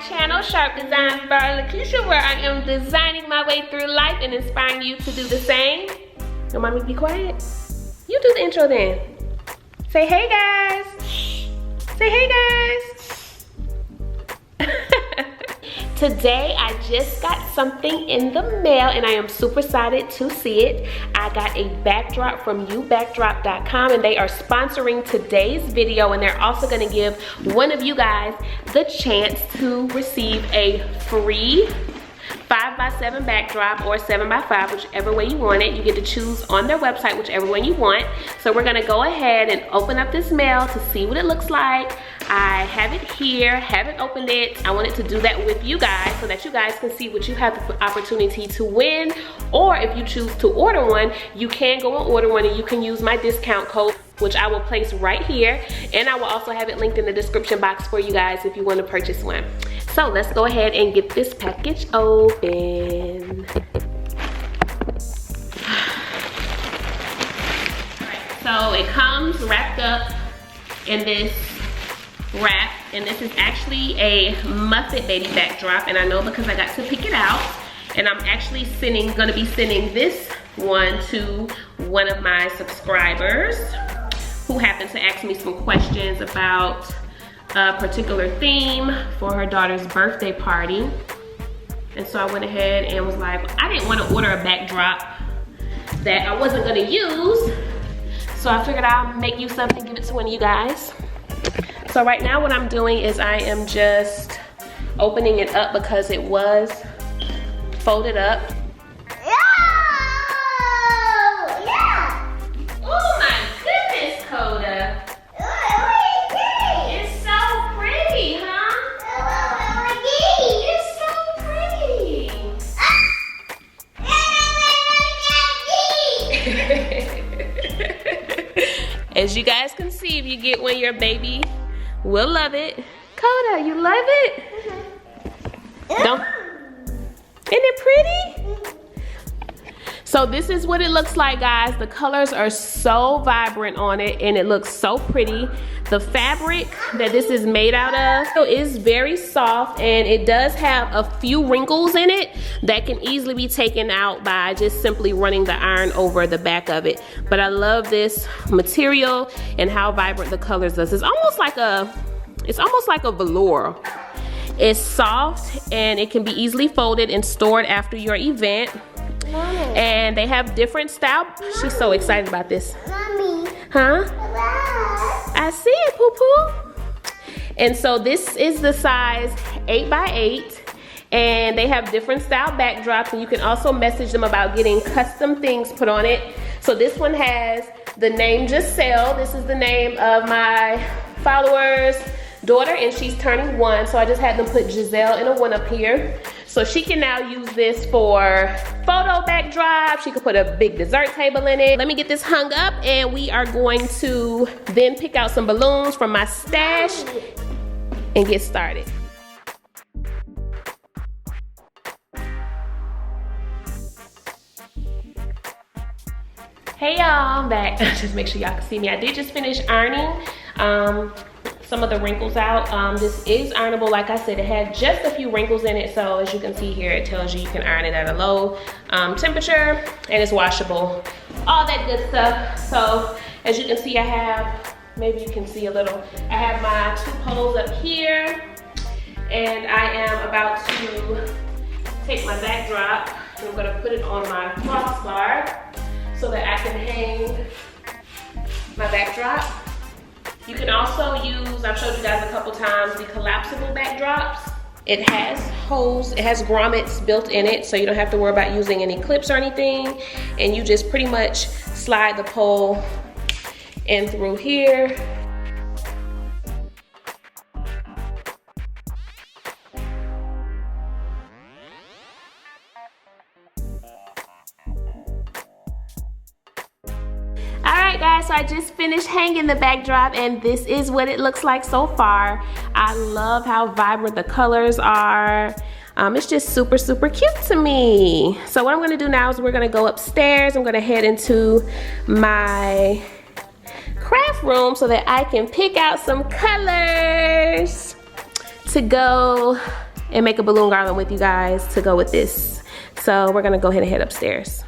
channel, Sharp Designs by Lakeisha, where I am designing my way through life and inspiring you to do the same. Don't mind me be quiet? You do the intro then. Say hey guys. Say hey guys. Today I just got something in the mail and I am super excited to see it. I got a backdrop from MUPPET.com and they are sponsoring today's video, and they're also gonna give one of you guys the chance to receive a free 5x7 backdrop or 7x5, whichever way you want it. You get to choose on their website whichever one you want. So we're gonna go ahead and open up this mail to see what it looks like. I have it here, haven't opened it. I wanted to do that with you guys so that you guys can see what you have the opportunity to win. Or if you choose to order one, you can go and order one and you can use my discount code, which I will place right here. And I will also have it linked in the description box for you guys if you want to purchase one. So let's go ahead and get this package open. So it comes wrapped up in this wrap, and this is actually a MUPPET baby backdrop, and I know because I got to pick it out, and I'm actually gonna be sending this one to one of my subscribers who happened to ask me some questions about a particular theme for her daughter's birthday party. And so I went ahead and was like, I didn't want to order a backdrop that I wasn't gonna use, so I figured I'll make you something, give it to one of you guys. So right now what I'm doing is I am just opening it up because it was folded up. Oh my goodness, Coda. It's so pretty, huh? It's so pretty. As you guys can see, if you get one, your baby will love it. Coda, you love it? Don't. Isn't it pretty? So this is what it looks like, guys. The colors are so vibrant on it and it looks so pretty. The fabric that this is made out of is very soft, and it does have a few wrinkles in it that can easily be taken out by just simply running the iron over the back of it. But I love this material and how vibrant the colors is. It's almost like a velour. It's soft and it can be easily folded and stored after your event. Mommy. And they have different style. Mommy. She's so excited about this. Mommy. Huh? Bye. I see it, poo-poo. And so this is the size 8x8. And they have different style backdrops, and you can also message them about getting custom things put on it. So this one has the name Giselle. This is the name of my follower's daughter, and she's turning 1. So I just had them put Giselle in a 1 up here. So she can now use this for photo backdrop. She could put a big dessert table in it. Let me get this hung up, and we are going to then pick out some balloons from my stash and get started. Hey y'all, I'm back. Just make sure y'all can see me. I did just finish ironing some of the wrinkles out. This is ironable. Like I said, it had just a few wrinkles in it, so as you can see here, it tells you you can iron it at a low temperature, and it's washable, all that good stuff. So as you can see, I have, maybe you can see a little, I have my 2 poles up here, and I am about to take my backdrop and I'm gonna put it on my crossbar so that I can hang my backdrop. You can also use, I've showed you guys a couple times, the collapsible backdrops. It has holes, it has grommets built in it, so you don't have to worry about using any clips or anything. And you just pretty much slide the pole in through here. Alright guys, so I just finished hanging the backdrop, and this is what it looks like so far. I love how vibrant the colors are. It's just super, super cute to me. So what I'm gonna do now is we're gonna go upstairs. I'm gonna head into my craft room so that I can pick out some colors to go and make a balloon garland with you guys to go with this. So we're gonna go ahead and head upstairs.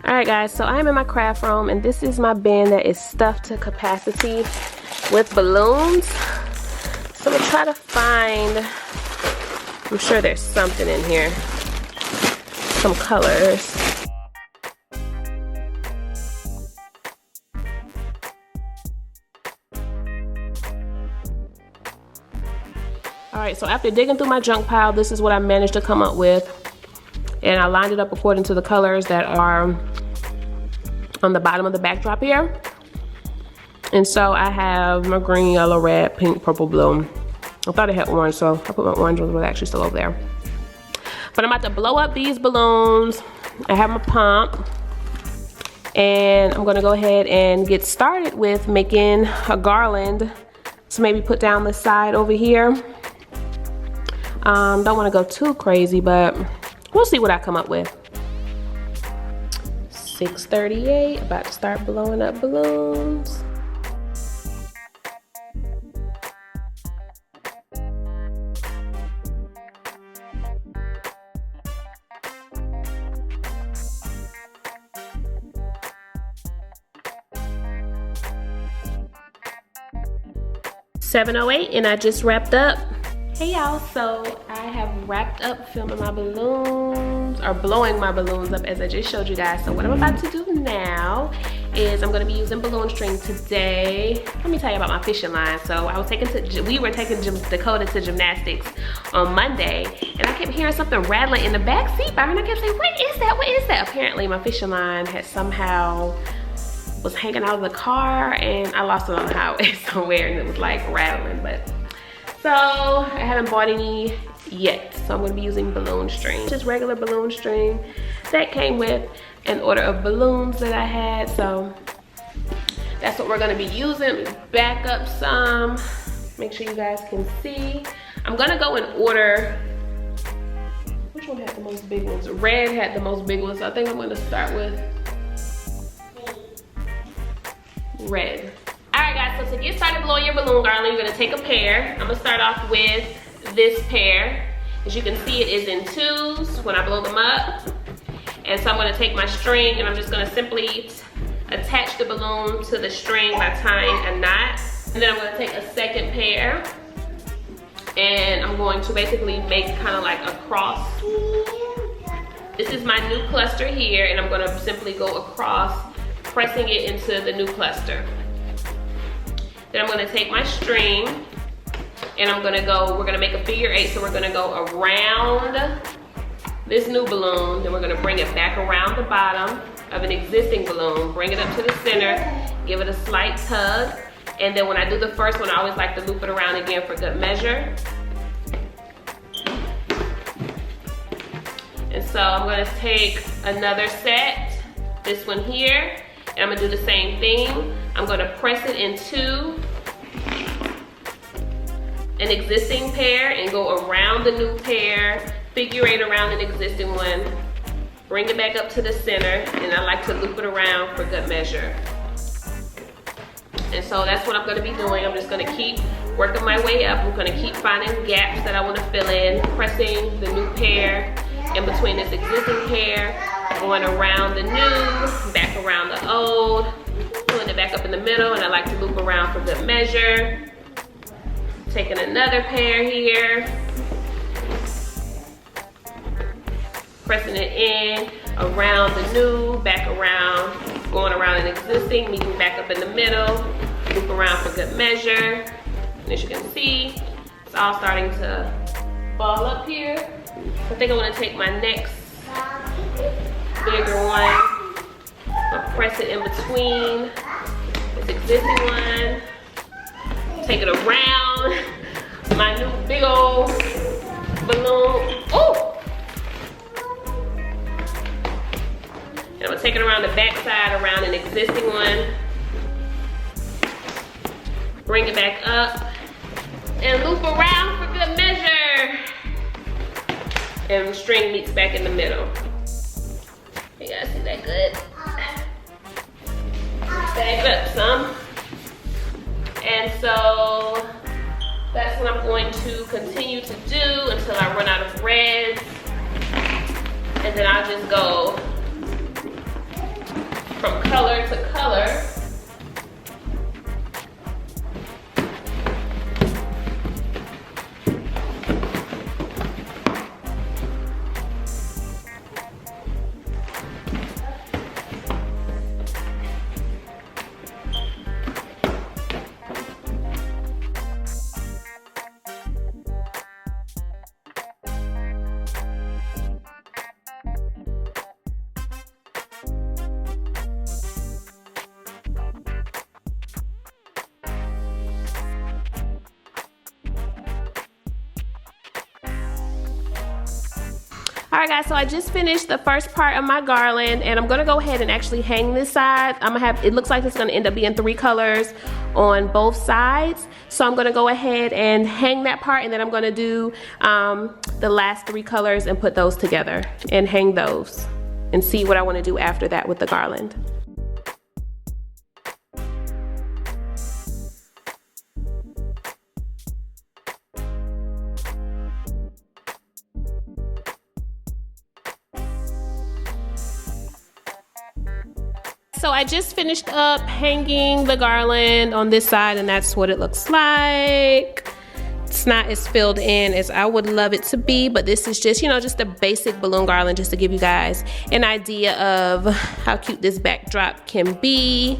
All right guys, so I'm in my craft room and this is my bin that is stuffed to capacity with balloons. So I'm gonna try to find, I'm sure there's something in here, some colors. All right, so after digging through my junk pile, this is what I managed to come up with. And I lined it up according to the colors that are on the bottom of the backdrop here. And so I have my green, yellow, red, pink, purple, blue. I thought it had orange, so I put my orange ones, but actually still over there. But I'm about to blow up these balloons. I have my pump. And I'm gonna go ahead and get started with making a garland. So maybe put down the side over here. Don't wanna go too crazy, but we'll see what I come up with. 6:38, about to start blowing up balloons. $7:08 and I just wrapped up. Hey y'all, so I have wrapped up filming my balloons, or blowing my balloons up as I just showed you guys. So what I'm about to do now is I'm gonna be using balloon string today. Let me tell you about my fishing line. So we were taking Dakota to gymnastics on Monday, and I kept hearing something rattling in the back seat by her, and I kept saying, what is that, what is that? Apparently my fishing line had somehow was hanging out of the car and I lost it on the highway somewhere and it was like rattling, but so I haven't bought any yet. So I'm gonna be using balloon string, just regular balloon string that came with an order of balloons that I had. So that's what we're gonna be using. Back up some, make sure you guys can see. I'm gonna go in order. Which one had the most big ones? Red had the most big ones. So I think I'm gonna start with red. All right guys, so to get started blowing your balloon garland, you're gonna take a pair. I'm gonna start off with this pair. As you can see, it is in twos when I blow them up. And so I'm gonna take my string and I'm just gonna simply attach the balloon to the string by tying a knot. And then I'm gonna take a second pair and I'm going to basically make kind of like a cross. This is my new cluster here and I'm gonna simply go across, pressing it into the new cluster. Then I'm gonna take my string and we're gonna make a figure 8, so we're gonna go around this new balloon, then we're gonna bring it back around the bottom of an existing balloon, bring it up to the center, give it a slight tug, and then when I do the first one, I always like to loop it around again for good measure. And so I'm gonna take another set, this one here, and I'm gonna do the same thing. I'm gonna press it into an existing pair and go around the new pair, figure 8 around an existing one, bring it back up to the center, and I like to loop it around for good measure. And so that's what I'm gonna be doing. I'm just gonna keep working my way up. I'm gonna keep finding gaps that I wanna fill in, pressing the new pair in between this existing pair, going around the new, back around the old, pulling it back up in the middle, and I like to loop around for good measure. Taking another pair here, pressing it in, around the new, back around, going around an existing, meeting back up in the middle, loop around for good measure. And as you can see, it's all starting to ball up here. I think I'm gonna take my next bigger one, I'll press it in between this existing one, take it around my new big old balloon. Oh! And I'm gonna take it around the back side, around an existing one, bring it back up, and loop around for good measure. And the string meets back in the middle. You guys see that good? Back it up some. And so that's what I'm going to continue to do until I run out of reds. And then I'll just go from color to color. Alright guys, so I just finished the first part of my garland, and I'm gonna go ahead and actually hang this side. I'm gonna have, it looks like it's gonna end up being 3 colors on both sides. So I'm gonna go ahead and hang that part, and then I'm gonna do the last 3 colors and put those together and hang those and see what I wanna do after that with the garland. So I just finished up hanging the garland on this side, and that's what it looks like. It's not as filled in as I would love it to be, but this is just, you know, just a basic balloon garland just to give you guys an idea of how cute this backdrop can be.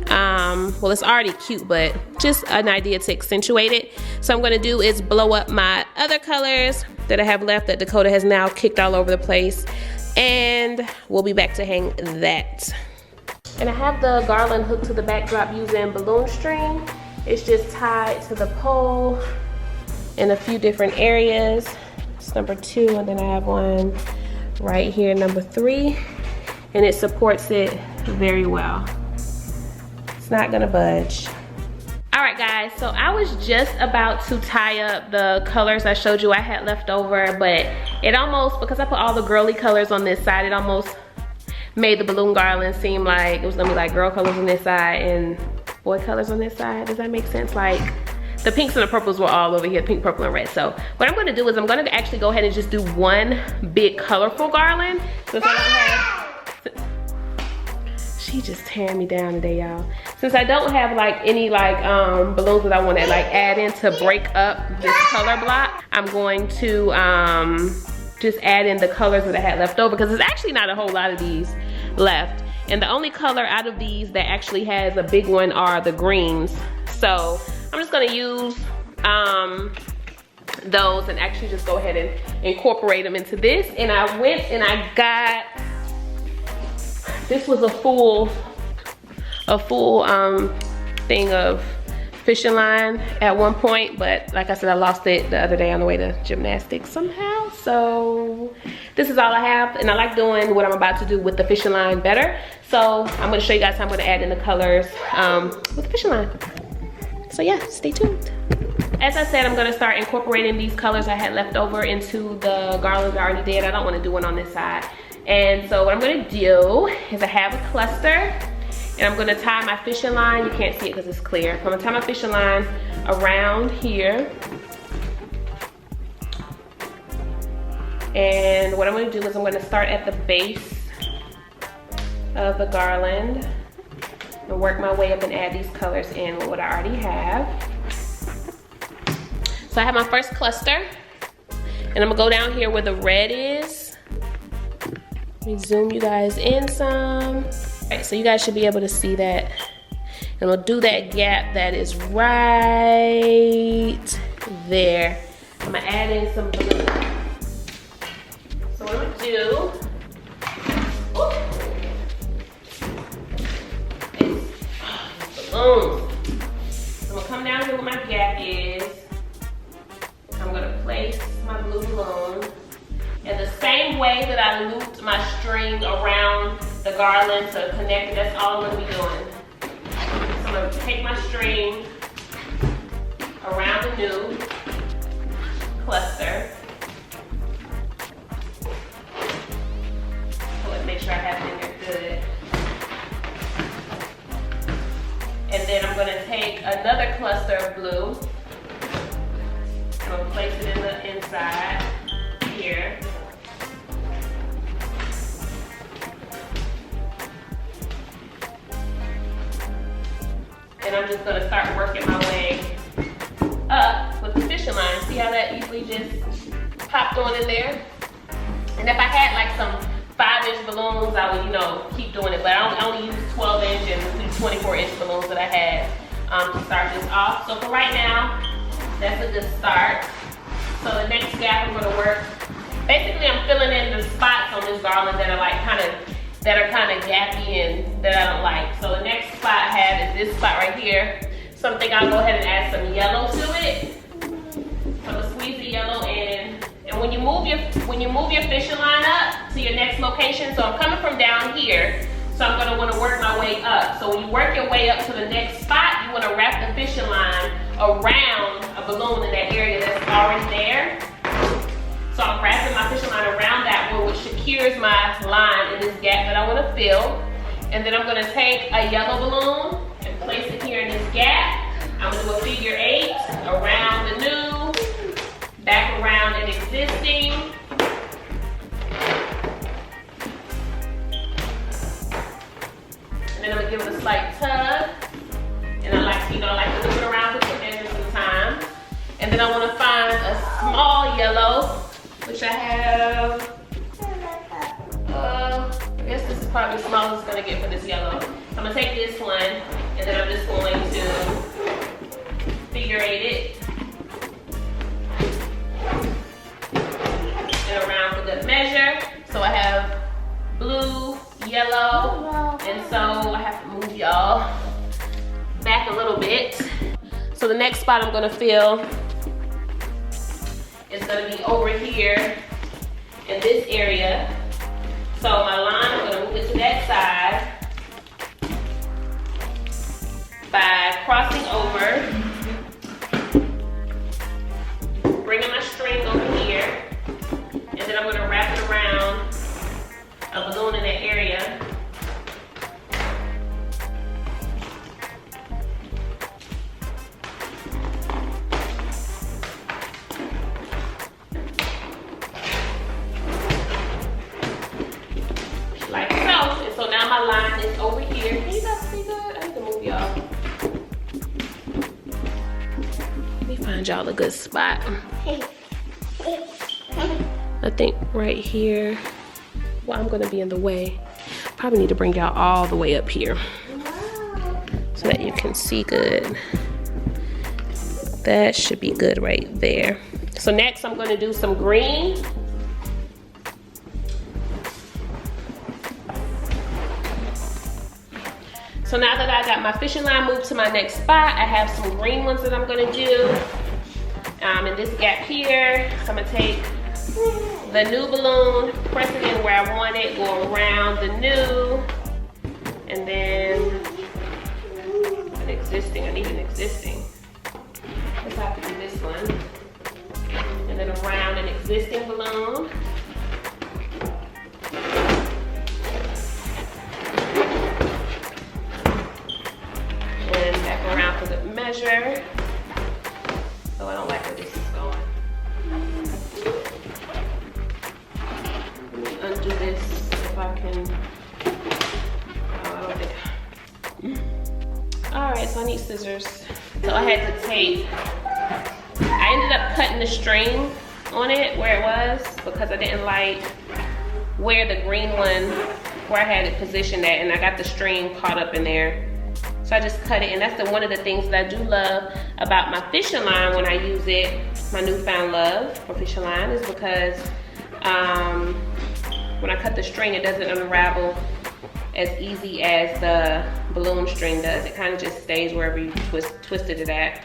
Well, it's already cute, but just an idea to accentuate it. So I'm gonna do is blow up my other colors that I have left that Dakota has now kicked all over the place, and we'll be back to hang that. And I have the garland hooked to the backdrop using balloon string. It's just tied to the pole in a few different areas. It's number 2, and then I have one right here, number 3, and it supports it very well. It's not gonna budge. All right guys, so I was just about to tie up the colors I showed you I had left over, but it almost, because I put all the girly colors on this side, it almost made the balloon garland seem like it was gonna be like girl colors on this side and boy colors on this side. Does that make sense? Like the pinks and the purples were all over here, pink, purple, and red. So what I'm gonna do is I'm gonna actually go ahead and just do one big colorful garland. Since I don't have, she just tearing me down today, y'all. Since I don't have like any like balloons that I wanna like add in to break up this color block, I'm going to just add in the colors that I had left over, because there's actually not a whole lot of these left. And the only color out of these that actually has a big one are the greens. So I'm just gonna use those and actually just go ahead and incorporate them into this. And I went and I got, this was a full thing of fishing line at one point, but like I said, I lost it the other day on the way to gymnastics somehow. So this is all I have, and I like doing what I'm about to do with the fishing line better. So I'm gonna show you guys how I'm gonna add in the colors with the fishing line. So yeah, stay tuned. As I said, I'm gonna start incorporating these colors I had left over into the garland I already did. I don't wanna do one on this side. And so what I'm gonna do is I have a cluster, and I'm gonna tie my fishing line. You can't see it because it's clear. I'm gonna tie my fishing line around here. And what I'm gonna do is I'm gonna start at the base of the garland and work my way up and add these colors in with what I already have. So I have my first cluster, and I'm gonna go down here where the red is. Let me zoom you guys in some. All right, so you guys should be able to see that. And we'll do that gap that is right there. I'm gonna add in some blue. So what I'm gonna do is balloons. So I'm gonna come down here where my gap is. I'm gonna place my blue balloon. And the same way that I looped my string around the garland to connect it, that's all I'm gonna be doing. So I'm gonna take my string around the new cluster. So let's make sure I have it in there good. And then I'm gonna take another cluster of blue. And I'm just gonna start working my way up with the fishing line. See how that easily just popped on in there? And if I had like some 5-inch balloons, I would, you know, keep doing it. But I only use 12-inch and 24-inch balloons that I had to start this off. So for right now, that's a good start. So the next gap I'm gonna work, basically I'm filling in the spots on this garland that are like kind of gappy and that I don't like. So the next spot I have is this spot right here. So I'm thinking I'll go ahead and add some yellow to it. So I'm gonna squeeze the yellow in. And when you move your fishing line up to your next location, so I'm coming from down here, so I'm gonna wanna work my way up. So when you work your way up to the next spot, you wanna wrap the fishing line around a balloon in that area that's already there. So I'm wrapping my fishing line around that one, which secures my line in this gap that I want to fill. And then I'm going to take a yellow balloon and place it here in this gap. I'm going to do a figure 8 around the new, back around an existing. And then I'm going to give it a slight tug. And I like, you know, I like to move it around with the edges sometimes. And then I want to find a small yellow, which I have, I guess this is probably the smallest it's gonna get for this yellow. So I'm gonna take this one, and then I'm just going to figure 8 it. And around for good measure. So I have blue, yellow, and so I have to move y'all back a little bit. So the next spot I'm gonna fill is gonna be over here in this area. So my line, I'm gonna move it to that side by crossing over, bringing my string over here, and then I'm gonna wrap it around a balloon in that area. So now my line is over here. Can you guys see good? I need to move y'all. Let me find y'all a good spot. I think right here. Well, I'm gonna be in the way. Probably need to bring y'all all the way up here so that you can see good. That should be good right there. So next I'm gonna do some green. So now that I got my fishing line moved to my next spot, I have some green ones that I'm gonna do in this gap here. So I'm gonna take the new balloon, press it in where I want it, go around the new, and then an existing. I need an existing. Let's have to do this one. And then around an existing balloon. Around for good measure. Oh, I don't like where this is going. Let me undo this if I can. Oh, I don't think. Alright, so I need scissors. So I had to take, I ended up cutting the string on it where it was because I didn't like where the green one, where I had it positioned at, and I got the string caught up in there. So I just cut it, and that's one of the things that I do love about my fishing line when I use it, my newfound love for fishing line, is because when I cut the string, it doesn't unravel as easy as the balloon string does. It kind of just stays wherever you twisted it at.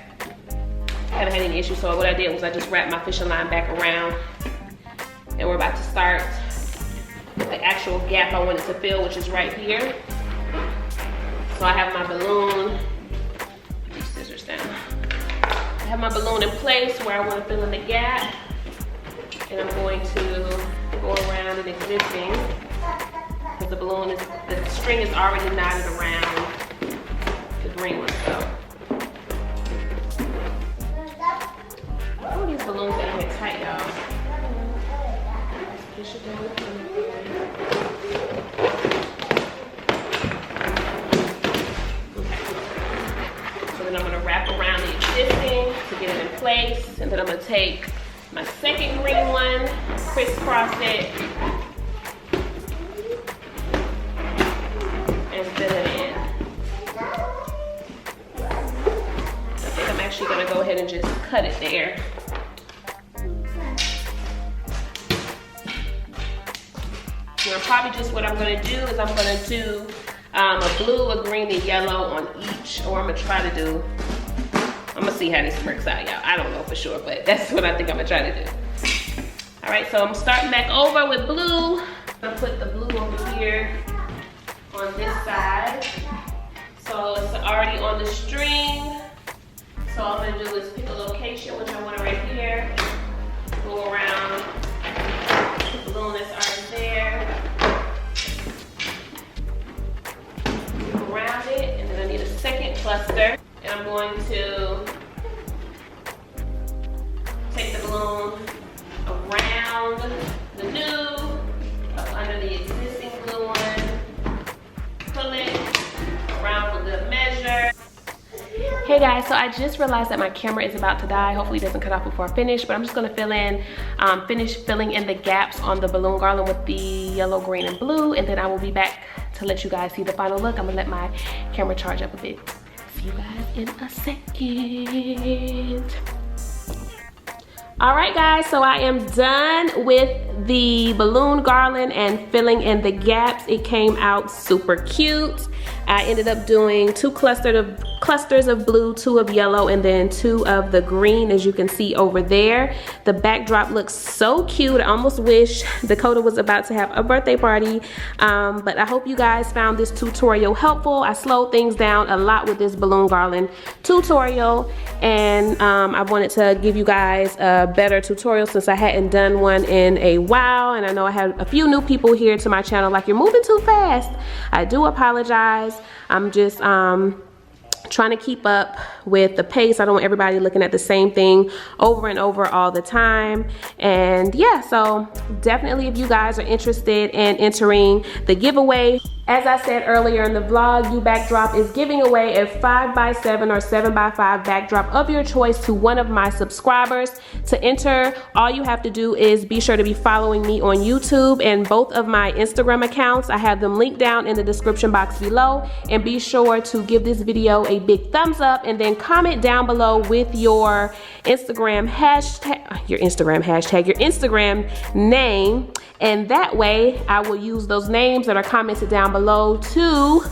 I haven't had any issues, so what I did was I just wrapped my fishing line back around, and we're about to start with the actual gap I wanted to fill, which is right here. So I have my balloon, put these scissors down. I have my balloon in place where I want to fill in the gap. And I'm going to go around an existing, because the balloon is, the string is already knotted around the green one. So, oh, these balloons are getting tight, y'all. Push it down. place. And then I'm gonna take my second green one, crisscross it, and fill it in. I think I'm actually gonna go ahead and just cut it there. Now probably just what I'm gonna do is I'm gonna do a blue, a green, and yellow on each, or I'm gonna try to do, I'm gonna see how this works out, y'all. I don't know for sure, but that's what I think I'm gonna try to do. All right, so I'm starting back over with blue. I'm gonna put the blue over here on this side. So it's already on the string. So all I'm gonna do is pick a location, which I want it right here. Go around the balloon that's already there. Around it, and then I need a second cluster. And I'm going to take the balloon around the new, up under the existing blue one, pull it around for good measure. Hey guys, so I just realized that my camera is about to die. Hopefully it doesn't cut off before I finish, but I'm just gonna finish filling in the gaps on the balloon garland with the yellow, green, and blue, and then I will be back to let you guys see the final look. I'm gonna let my camera charge up a bit. See you guys in a second. All right guys, so I am done with the balloon garland and filling in the gaps. It came out super cute. I ended up doing two clusters of blue, 2 of yellow, and then 2 of the green, as you can see over there. The backdrop looks so cute. I almost wish Dakota was about to have a birthday party, but I hope you guys found this tutorial helpful. I slowed things down a lot with this balloon garland tutorial, and I wanted to give you guys a better tutorial since I hadn't done one in a while, and I know I had a few new people here to my channel like, you're moving too fast. I do apologize. I'm just trying to keep up with the pace. I don't want everybody looking at the same thing over and over all the time. And yeah, so definitely if you guys are interested in entering the giveaway, as I said earlier in the vlog, Backdrop is giving away a 5x7 or 7x5 backdrop of your choice to one of my subscribers. To enter, all you have to do is be sure to be following me on YouTube and both of my Instagram accounts. I have them linked down in the description box below, and be sure to give this video a big thumbs up and then comment down below with your Instagram name, and that way I will use those names that are commented down below to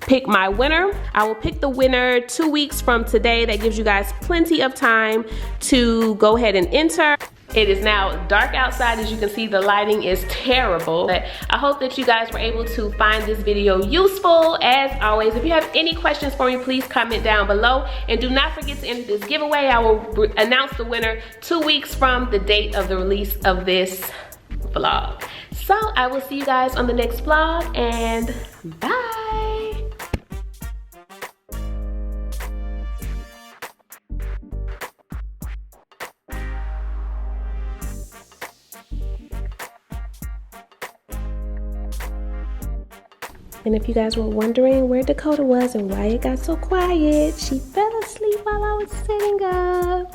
pick my winner. I will pick the winner 2 weeks from today. That gives you guys plenty of time to go ahead and enter. It is now dark outside. As you can see, the lighting is terrible, but I hope that you guys were able to find this video useful. As always, if you have any questions for me, please comment down below, and do not forget to enter this giveaway. I will announce the winner 2 weeks from the date of the release of this vlog. So I will see you guys on the next vlog, and bye. And if you guys were wondering where Dakota was and why it got so quiet, she fell asleep while I was setting up.